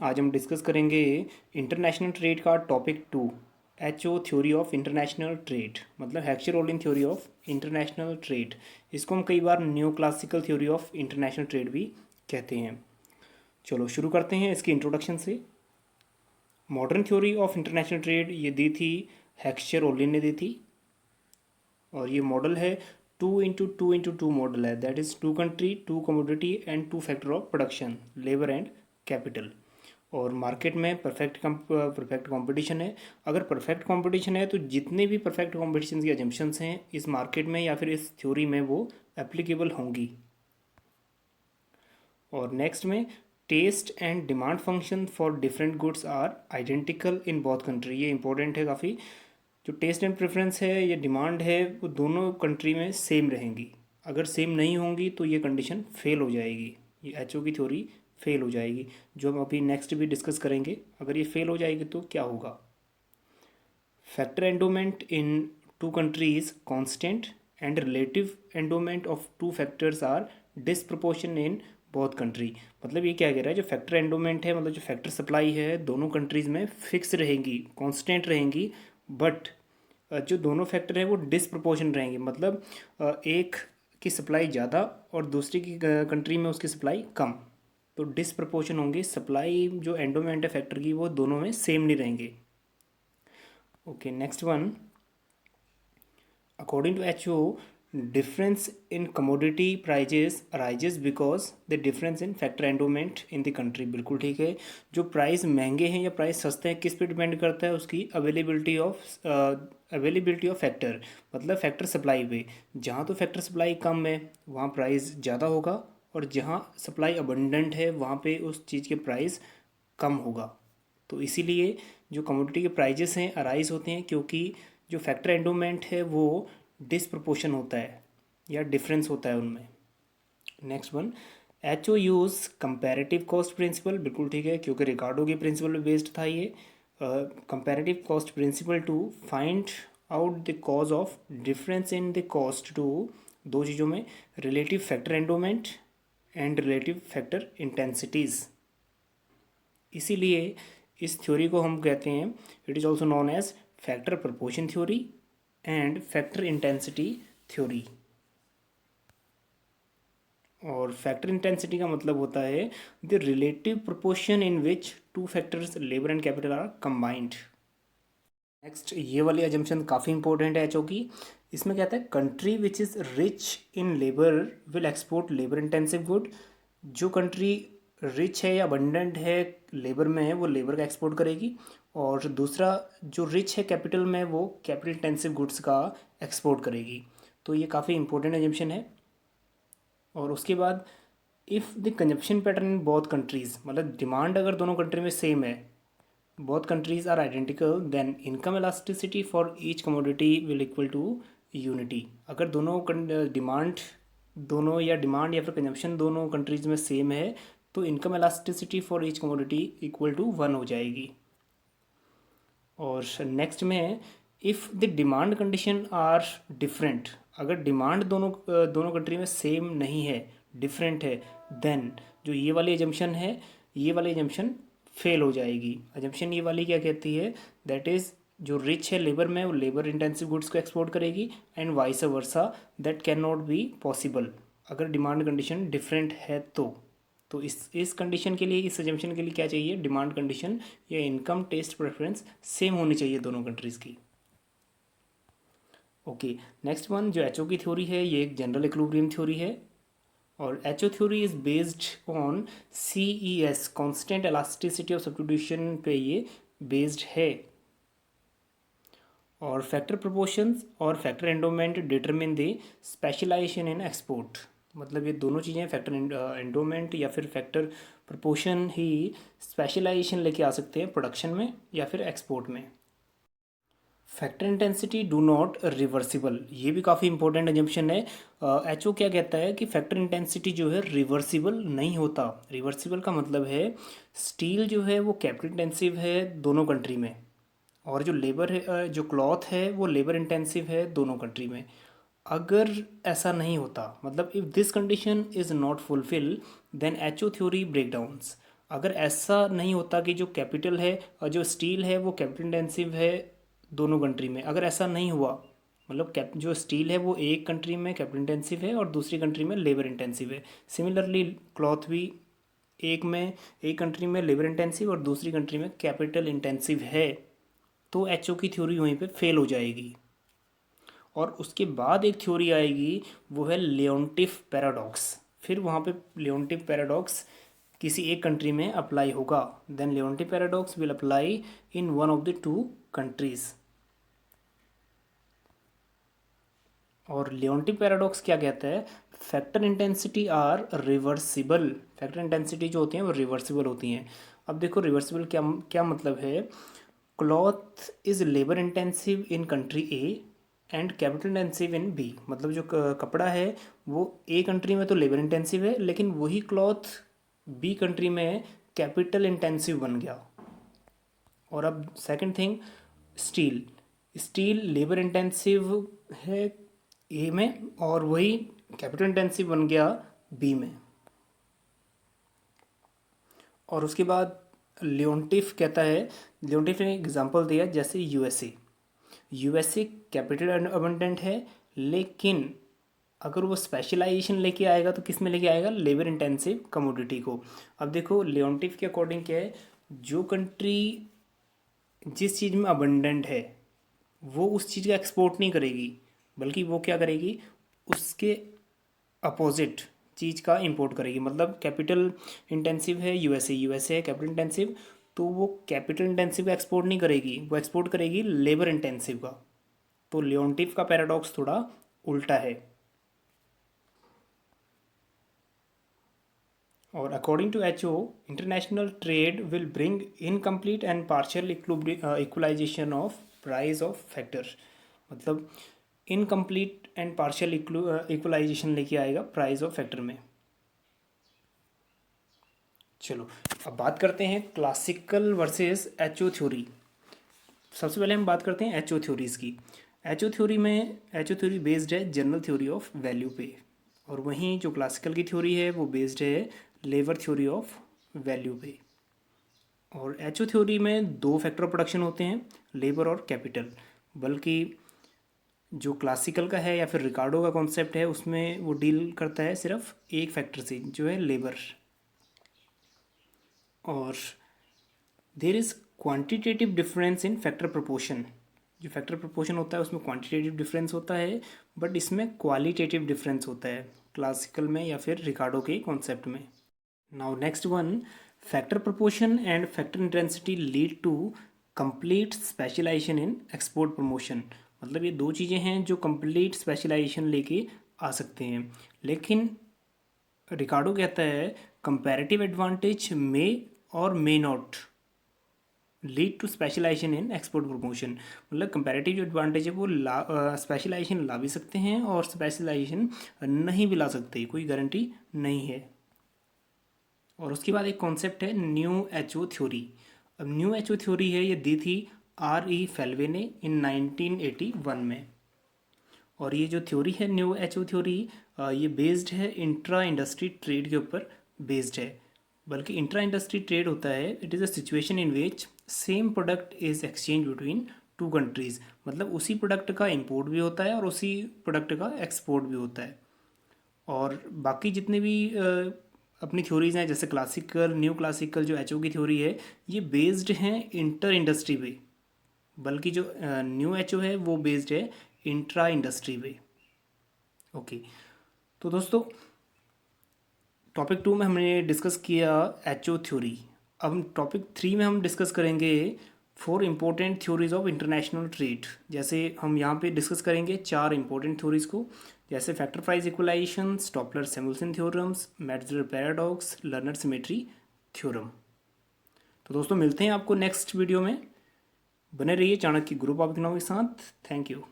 आज हम डिस्कस करेंगे इंटरनेशनल ट्रेड का topic 2। HO theory of international trade मतलब Heckscher Ohlin theory of international trade. इसको हम कई बार new classical theory of international trade भी कहते हैं। चलो शुरू करते हैं इसकी इंट्रोडक्शन से। Modern theory of international trade ये दी थी हेक्सचर रोलिन ने दी थी, और ये मॉडल है 2x2x2 मॉडल है, that is 2 country 2 commodity and 2 factor of production, labour and capital. और मार्केट में परफेक्ट कंपटीशन है। अगर परफेक्ट कंपटीशन है तो जितने भी परफेक्ट कंपटीशन की अजम्पशंस हैं इस मार्केट में या फिर इस थ्योरी में वो एप्लीकेबल होंगी। और नेक्स्ट में taste and demand function for different goods are identical in both country. ये इंपॉर्टेंट है काफ़ी। जो टेस्ट एंड प्रेफरेंस है या डिमांड है वो दोनों कंट्री में सेम रहेंगी। अगर सेम नहीं होंगी तो ये कंडीशन फेल हो जाएगी, ये HO की थ्योरी फेल हो जाएगी, जो हम अभी नेक्स्ट भी डिस्कस करेंगे। अगर ये फेल हो जाएगी तो क्या होगा। Factor endowment in two countries constant and relative endowment of two factors are disproportion in both country. मतलब ये क्या कह रहा है, जो फैक्टर एंडोमेंट है मतलब जो फैक्टर सप्लाई है दोनों कंट्रीज़ में फिक्स रहेंगी, कांस्टेंट रहेंगी, बट जो दोनों फैक्टर हैं वो डिसप्रपोर्शन रहेंगे। मतलब एक की सप्लाई ज़्यादा और दूसरी की कंट्री में उसकी सप्लाई कम, तो डिसप्रपोर्शन होंगे। सप्लाई जो एंडोमेंट है फैक्टर की वो दोनों में सेम नहीं रहेंगे। Okay, next one, according to HO difference in commodity prices arises because the difference in factor endowment in the country. बिल्कुल ठीक है। जो प्राइस महंगे हैं या प्राइस सस्ते हैं किस पे डिपेंड करता है, उसकी अवेलेबिलिटी ऑफ फैक्टर, मतलब फैक्टर सप्लाई पे। जहाँ तो फैक्टर सप्लाई कम है वहाँ प्राइस ज़्यादा होगा, और जहाँ सप्लाई अबंडेंट है वहाँ पे उस चीज़ के प्राइस कम होगा। तो इसीलिए जो कमोडिटी के प्राइजेस हैं अराइज होते हैं क्योंकि जो फैक्टर एंडोमेंट है वो डिसप्रपोर्शन होता है या डिफरेंस होता है उनमें। Next one, HO use comparative cost principle. बिल्कुल ठीक है, क्योंकि रिकार्डो के प्रिंसिपल पे बेस्ड था ये। Comparative cost principle to find out the cause of difference in the cost to दो चीज़ों में, relative factor endowment and relative factor intensities. इसीलिए इस थ्योरी को हम कहते हैं, it is also known as factor proportion theory and factor intensity theory. और फैक्टर इंटेंसिटी का मतलब होता है the relative proportion in which two factors labour and capital are combined. Next, ये वाली अजम्पशन काफ़ी इंपॉर्टेंट है HO की। इसमें कहता है country which is rich in labour will export labour intensive good. जो कंट्री रिच है या अबंडेंट है लेबर में है वो लेबर का एक्सपोर्ट करेगी, और दूसरा जो रिच है कैपिटल में वो कैपिटल इंटेंसिव गुड्स का एक्सपोर्ट करेगी। तो ये काफ़ी इंपॉर्टेंट एजम्पशन है। और उसके बाद if the consumption pattern in both countries, मतलब डिमांड अगर दोनों कंट्री में सेम है, both countries are identical, then income elasticity for each commodity will equal to unity। अगर दोनों डिमांड या फिर कंजम्पशन दोनों कंट्रीज में सेम है तो income elasticity for each commodity equal to 1 हो जाएगी। और नेक्स्ट में if the demand condition are different, अगर डिमांड दोनों कंट्री में सेम नहीं है, डिफरेंट है, देन जो ये वाली एजम्पशन है ये वाली एजम्पशन फेल हो जाएगी। एजम्पशन ये वाली क्या कहती है, दैट इज़ जो रिच है लेबर में वो लेबर इंटेंसिव गुड्स को एक्सपोर्ट करेगी and vice versa, that can not be possible अगर डिमांड कंडीशन डिफरेंट है तो इस कंडीशन के लिए, इस एजम्पशन के लिए क्या चाहिए, डिमांड कंडीशन या इनकम टेस्ट प्रेफरेंस सेम होनी चाहिए दोनों कंट्रीज़ की। ओके, नेक्स्ट वन, जो HO की थ्योरी है ये एक जनरल इक्विलिब्रियम थ्योरी है, और HO theory is based on CES constant elasticity of substitution पे ये बेस्ड है। और फैक्टर प्रोपोर्शंस और factor endowment determine the specialisation in export. मतलब ये दोनों चीज़ें, फैक्टर एंडोमेंट या फिर फैक्टर प्रोपोर्शन ही स्पेशलाइजेशन लेके आ सकते हैं प्रोडक्शन में या फिर एक्सपोर्ट में। Factor intensity do not reversible, ये भी काफ़ी इंपॉर्टेंट एजम्पशन है। HO क्या कहता है कि फैक्टर इंटेंसिटी जो है रिवर्सिबल नहीं होता। रिवर्सिबल का मतलब है स्टील जो है वो कैपिटल इंटेंसिव है दोनों कंट्री में, और जो लेबर है जो क्लॉथ है वो लेबर इंटेंसिव है दोनों कंट्री में। अगर ऐसा नहीं होता, मतलब if this condition is not fulfil then HO theory break downs. अगर ऐसा नहीं होता कि जो कैपिटल है और जो स्टील है वो कैपिटल इंटेंसिव है दोनों कंट्री में, अगर ऐसा नहीं हुआ, मतलब कैप जो स्टील है वो एक कंट्री में कैपिटल इंटेंसिव है और दूसरी कंट्री में लेबर इंटेंसिव है, सिमिलरली क्लॉथ भी एक कंट्री में लेबर इंटेंसिव और दूसरी कंट्री में कैपिटल इंटेंसिव है, तो एचओ की थ्योरी वहीं पे फेल हो जाएगी। और उसके बाद एक थ्योरी आएगी, वो है लियोन्टिफ पैराडॉक्स। फिर वहाँ पे लियोन्टिफ पैराडॉक्स किसी एक कंट्री में अप्लाई होगा, then Leontief paradox will apply in one of the two countries. और लियोन्टिफ पैराडॉक्स क्या कहता है, factor intensity are reversible, factor intensity जो होती हैं वो रिवर्सिबल होती हैं। अब देखो रिवर्सिबल क्या क्या मतलब है, cloth is labour intensive in country A and capital intensive in B, मतलब जो कपड़ा है वो ए कंट्री में तो लेबर इंटेंसिव है, लेकिन वही क्लॉथ बी कंट्री में कैपिटल इंटेंसिव बन गया। और अब second thing, steel, steel labour intensive है ए में और वही कैपिटल इंटेंसिव बन गया बी में। और उसके बाद लियोन्टिफ कहता है, लियोन्टिफ ने एग्जांपल दिया जैसे यूएसए कैपिटल अबंडेंट है, लेकिन अगर वो स्पेशलाइजेशन लेके आएगा तो किस में लेके आएगा, लेबर इंटेंसिव कमोडिटी को। अब देखो लियोन्टिफ के अकॉर्डिंग क्या है, जो कंट्री जिस चीज़ में अबंडेंट है वो उस चीज़ का एक्सपोर्ट नहीं करेगी, बल्कि वो क्या करेगी, उसके अपोजिट चीज़ का इंपोर्ट करेगी। मतलब कैपिटल इंटेंसिव है यूएसए है कैपिटल इंटेंसिव, तो वो कैपिटल इंटेंसिव का एक्सपोर्ट नहीं करेगी, वो एक्सपोर्ट करेगी लेबर इंटेंसिव का। तो लियोन्टिफ का पैराडॉक्स थोड़ा उल्टा है। और according to HO, international trade will bring incomplete and partial equalisation of price of factor, मतलब इनकम्प्लीट एंड पार्शियल इक्वलाइजेशन लेके आएगा प्राइस ऑफ फैक्टर में। चलो अब बात करते हैं क्लासिकल वर्सेस एचओ थ्योरी। सबसे पहले हम बात करते हैं एचओ थ्योरीज़ की। एचओ थ्योरी बेस्ड है जनरल थ्योरी ऑफ वैल्यू पे, और वहीं जो क्लासिकल की थ्योरी है वो बेस्ड है लेबर थ्योरी ऑफ वैल्यू पे। और एचओ थ्योरी में दो फैक्टर प्रोडक्शन होते हैं, लेबर और कैपिटल, बल्कि जो क्लासिकल का है या फिर रिकार्डो का कॉन्सेप्ट है उसमें वो डील करता है सिर्फ एक फैक्टर से जो है लेबर। और there is quantitative difference in factor proportion, जो फैक्टर प्रोपोर्शन होता है उसमें क्वांटिटेटिव डिफरेंस होता है, बट इसमें क्वालिटेटिव डिफरेंस होता है क्लासिकल में या फिर रिकार्डो के कॉन्सेप्ट में। Now next one, factor proportion and factor intensity lead to complete specialisation in export promotion. मतलब ये दो चीज़ें हैं जो कंप्लीट स्पेशलाइजेशन लेके आ सकते हैं, लेकिन रिकार्डो कहता है कंपैरेटिव एडवांटेज मे और may not lead to specialisation in export promotion. मतलब कंपैरेटिव जो एडवांटेज है वो स्पेशलाइजेशन ला भी सकते हैं और स्पेशलाइजेशन नहीं भी ला सकते, कोई गारंटी नहीं है। और उसके बाद एक कॉन्सेप्ट है न्यू एचओ थ्योरी। अब न्यू एचओ थ्योरी है, ये दी थी R.E. फेल्वे ने इन 1981 में। और ये जो थ्योरी है न्यू एचओ थ्योरी, ये बेस्ड है इंट्रा इंडस्ट्री ट्रेड के ऊपर बेस्ड है। बल्कि इंट्रा इंडस्ट्री ट्रेड होता है, it is a situation in which same product is exchange between two countries, मतलब उसी प्रोडक्ट का इंपोर्ट भी होता है और उसी प्रोडक्ट का एक्सपोर्ट भी होता है। और बाकी जितने भी अपनी थ्योरीज़ हैं जैसे क्लासिकल, न्यू क्लासिकल, जो एचओ की थ्योरी है ये बेस्ड हैं इंटर इंडस्ट्री पे, बल्कि जो न्यू एचओ है वो बेस्ड है इंट्रा इंडस्ट्री पे। ओके, तो दोस्तों टॉपिक 2 में हमने डिस्कस किया एचओ थ्योरी। अब टॉपिक 3 में हम डिस्कस करेंगे 4 important theories of international trade. जैसे हम यहाँ पे डिस्कस करेंगे 4 इम्पोर्टेंट थ्योरीज को, जैसे factor price equalisation, Stolper Samuelson theorems, Metzler paradox, Lerner symmetry theorem. तो दोस्तों मिलते हैं आपको नेक्स्ट वीडियो में, बने रहिए चाणक्य ग्रुप ऑफ इकोनॉमिक्स के साथ। Thank you.